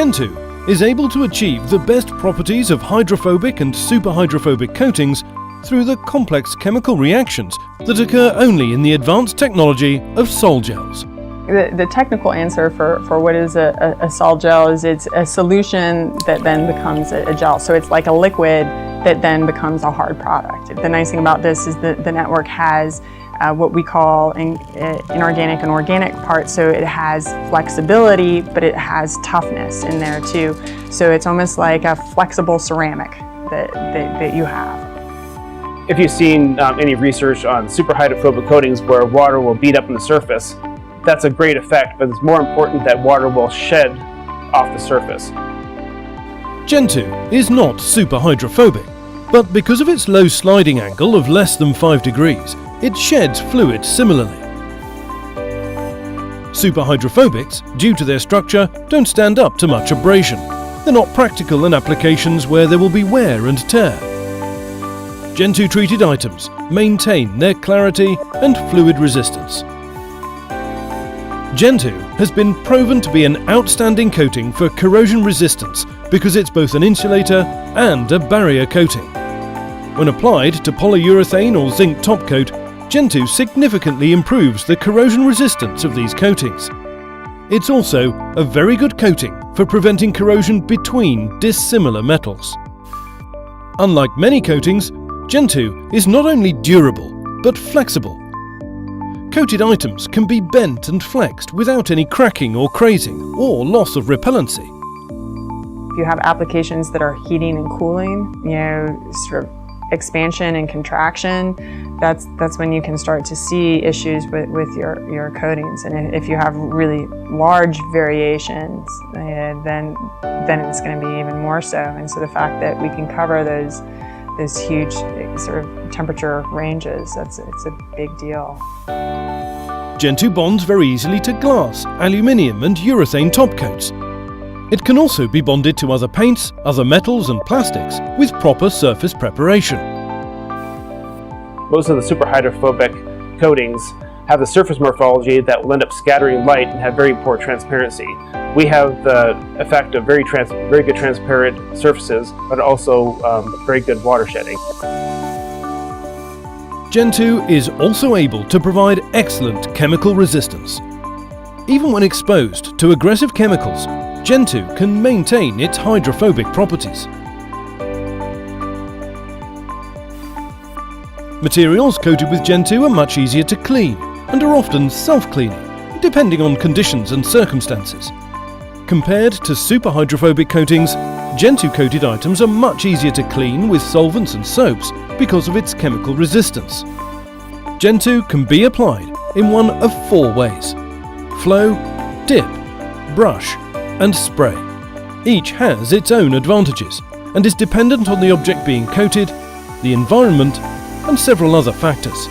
Gentoo is able to achieve the best properties of hydrophobic and superhydrophobic coatings through the complex chemical reactions that occur only in the advanced technology of sol gels. The technical answer for what is a sol gel is it's a solution that then becomes a gel. So it's like a liquid that then becomes a hard product. The nice thing about this is that the network has what we call inorganic and organic parts. So it has flexibility, but it has toughness in there too. So it's almost like a flexible ceramic that you have. If you've seen any research on superhydrophobic coatings where water will beat up on the surface, that's a great effect, but it's more important that water will shed off the surface. Gentoo is not superhydrophobic, but because of its low sliding angle of less than 5 degrees, it sheds fluid similarly. Superhydrophobics, due to their structure, don't stand up to much abrasion. They're not practical in applications where there will be wear and tear. Gentoo treated items maintain their clarity and fluid resistance. Gentoo has been proven to be an outstanding coating for corrosion resistance because it's both an insulator and a barrier coating. When applied to polyurethane or zinc top coat, Gentoo significantly improves the corrosion resistance of these coatings. It's also a very good coating for preventing corrosion between dissimilar metals. Unlike many coatings, Gentoo is not only durable but flexible. Coated items can be bent and flexed without any cracking or crazing or loss of repellency. If you have applications that are heating and cooling, sort of expansion and contraction, that's when you can start to see issues with your coatings. And if you have really large variations, then it's going to be even more so. And so the fact that we can cover those huge sort of temperature ranges, it's a big deal. Gentoo bonds very easily to glass, aluminium and urethane top coats. It can also be bonded to other paints, other metals and plastics with proper surface preparation. Most of the superhydrophobic coatings have the surface morphology that will end up scattering light and have very poor transparency. We have the effect of very good transparent surfaces, but also very good water shedding. Gentoo is also able to provide excellent chemical resistance. Even when exposed to aggressive chemicals, Gentoo can maintain its hydrophobic properties. Materials coated with Gentoo are much easier to clean and are often self-cleaning, depending on conditions and circumstances. Compared to superhydrophobic coatings, Gentoo coated items are much easier to clean with solvents and soaps because of its chemical resistance. Gentoo can be applied in one of 4 ways: flow, dip, brush and spray. Each has its own advantages and is dependent on the object being coated, the environment and several other factors.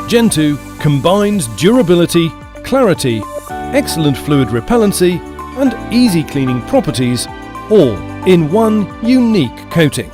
Gentoo combines durability, clarity, excellent fluid repellency and easy cleaning properties, all in one unique coating.